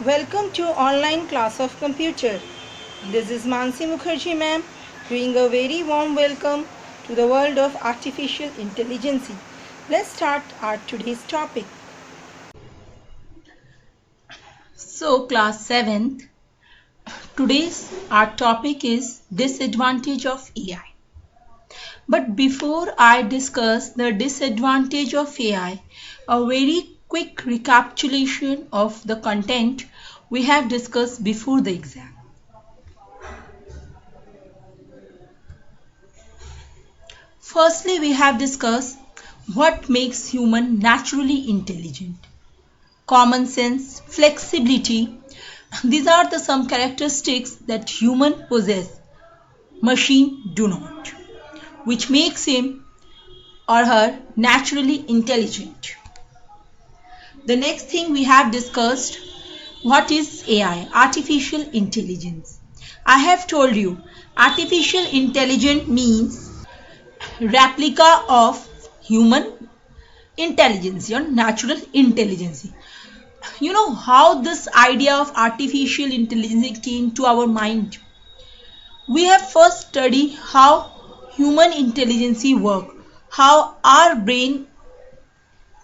Welcome to online class of computer. This is Mansi Mukherjee ma'am doing a very warm welcome to the world of artificial intelligence. Let's start our today's topic. So class 7th, today's our topic is disadvantage of AI. But before I discuss the disadvantage of AI, a very quick recapitulation of the content we have discussed before the exam. Firstly, we have discussed what makes human naturally intelligent. Common sense, flexibility, these are the some characteristics that human possess, machine do not, which makes him or her naturally intelligent. The next thing we have discussed, what is AI, artificial intelligence. I have told you, artificial intelligence means replica of human intelligence or natural intelligence. You know how this idea of artificial intelligence came to our mind? We have first studied how human intelligence works, how our brain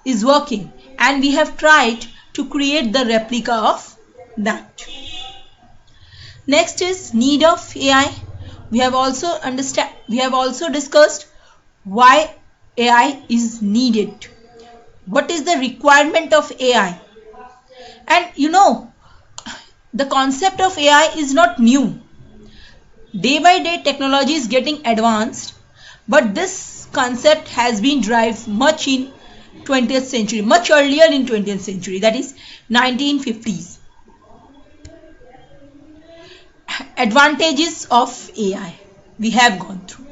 is working, and we have tried to create the replica of that. Next is need of AI. We have also discussed why AI is needed. What is the requirement of AI? And you know, the concept of AI is not new. Day by day technology is getting advanced, but this concept has been derived much in 20th century, much earlier in 20th century, that is 1950s. Advantages of AI we have gone through.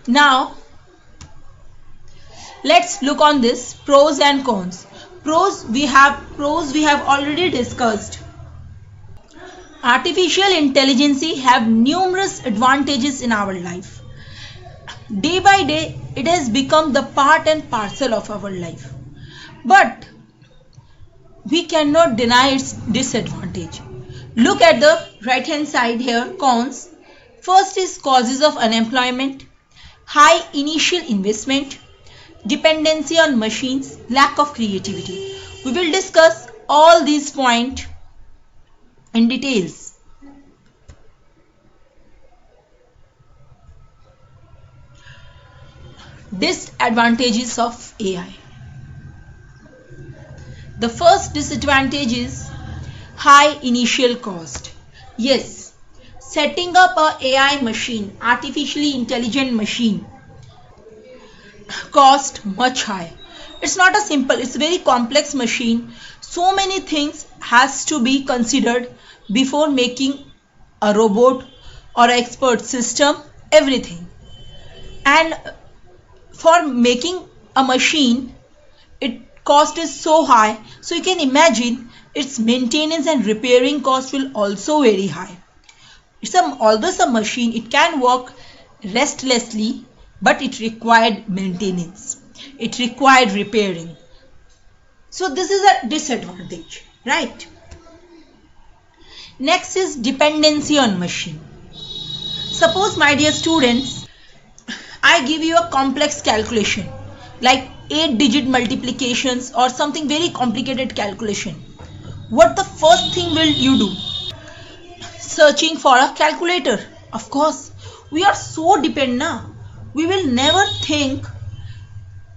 Now let's look on this pros and cons. Pros we have already discussed. Artificial intelligence have numerous advantages in our life. Day by day it has become the part and parcel of our life. But we cannot deny its disadvantage. Look at the right hand side here, cons. First is causes of unemployment, high initial investment, dependency on machines, lack of creativity. We will discuss all these points in details. Disadvantages of AI. The first disadvantage is high initial cost. Yes, setting up a AI machine, artificially intelligent machine, cost much high. It's not a simple, it's a very complex machine. So many things has to be considered before making a robot or an expert system, everything. And for making a machine, it cost is so high, so you can imagine its maintenance and repairing cost will also very high. Although it's a machine, it can work restlessly, but it required maintenance, it required repairing. So this is a disadvantage, right? Next is dependency on machine. Suppose, my dear students, I give you a complex calculation like 8-digit multiplications or something very complicated calculation. What the first thing will you do? Searching for a calculator. Of course, we are so dependent now. We will never think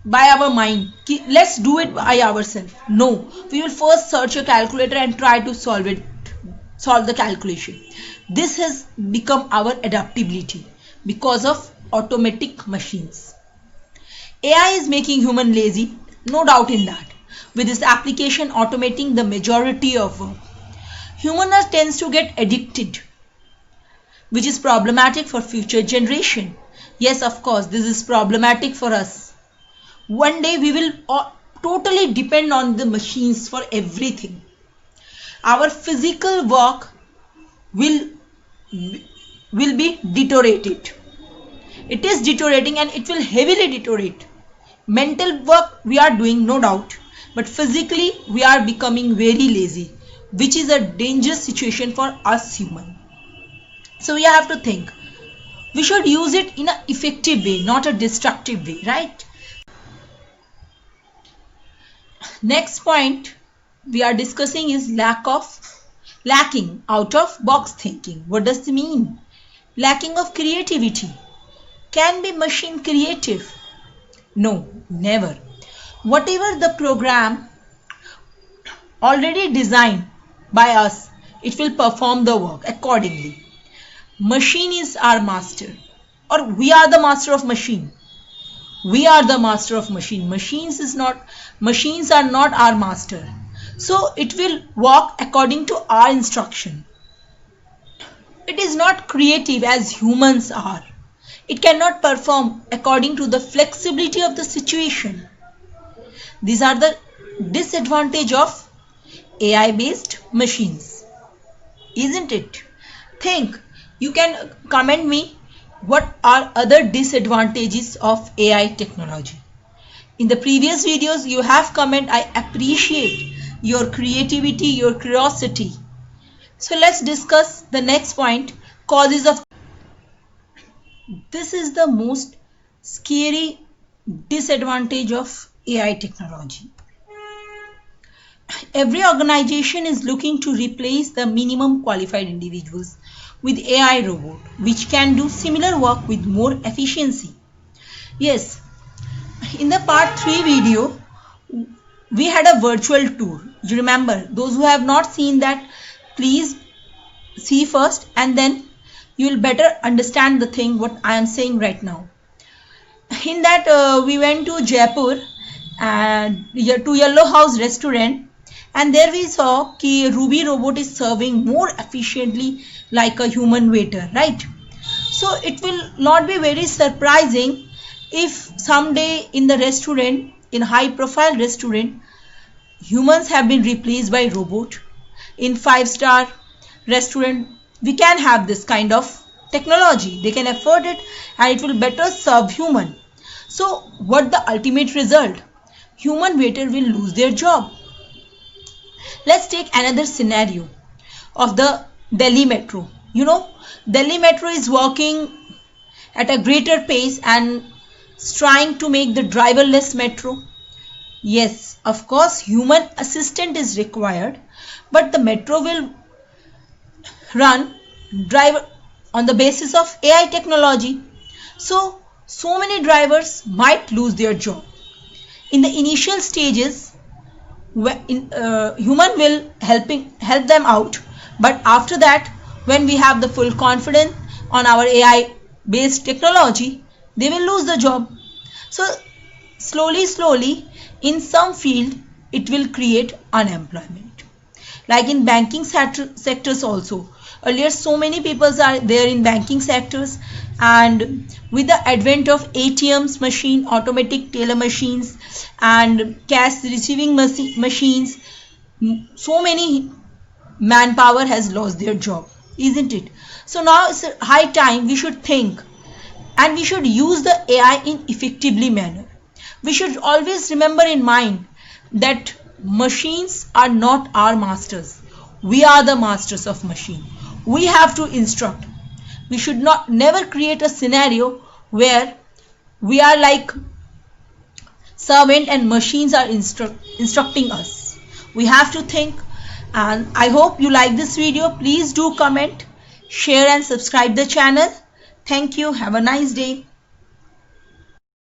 by our mind, let's do it by ourselves. No, we will first search a calculator and try to solve the calculation. This has become our adaptability because of automatic machines. AI is making human lazy, no doubt in that. With this application automating the majority of work, human tends to get addicted, which is problematic for future generation. Yes, of course, this is problematic for us. One day we will totally depend on the machines for everything. Our physical work will be deteriorated. It is deteriorating and it will heavily deteriorate. Mental work we are doing, no doubt, but physically we are becoming very lazy. which is a dangerous situation for us human. So we have to think. We should use it in an effective way, not a destructive way, right? Next point we are discussing is lacking out of box thinking. What does it mean? Lacking of creativity. Can be machine creative? No, never. Whatever the program already designed by us, it will perform the work accordingly. Machine is our master, or we are the master of machine. We are the master of machine. Machines are not our master. So it will work according to our instruction. It is not creative as humans are. It cannot perform according to the flexibility of the situation. These are the disadvantage of AI based machines, isn't it? Think. You can comment me what are other disadvantages of AI technology. In the previous videos you have comment. I appreciate your creativity, your curiosity. So let's discuss the next point, causes of. This is the most scary disadvantage of AI technology. Every organization is looking to replace the minimum qualified individuals with AI robot, which can do similar work with more efficiency. Yes, in the part 3 video, we had a virtual tour. You remember? Those who have not seen that, please see first and then you will better understand the thing what I am saying right now. In that we went to Jaipur and to Yellow House restaurant, and there we saw that Ruby robot is serving more efficiently like a human waiter, right? So it will not be very surprising if someday in the restaurant, in high profile restaurant, humans have been replaced by robot. In 5-star restaurant we can have this kind of technology. They can afford it and it will better serve human. So what the ultimate result? Human waiter will lose their job. Let's take another scenario of the Delhi Metro. You know, Delhi Metro is working at a greater pace and trying to make the driverless metro. Yes, of course, human assistant is required, but the metro will drive on the basis of AI technology. So many drivers might lose their job. In the initial stages, human will help them out, but after that, when we have the full confidence on our AI based technology, they will lose the job. So slowly in some field it will create unemployment, like in banking sectors also. Earlier so many people are there in banking sectors, and with the advent of ATMs machine, automatic teller machines and cash receiving machines, so many manpower has lost their job, isn't it? So now it's a high time we should think and we should use the AI in effectively manner. We should always remember in mind that machines are not our masters. We are the masters of machine. We have to instruct. We should never create a scenario where we are like servant and machines are instructing us. We have to think, and I hope you like this video. Please do comment, share and subscribe the channel. Thank you. Have a nice day.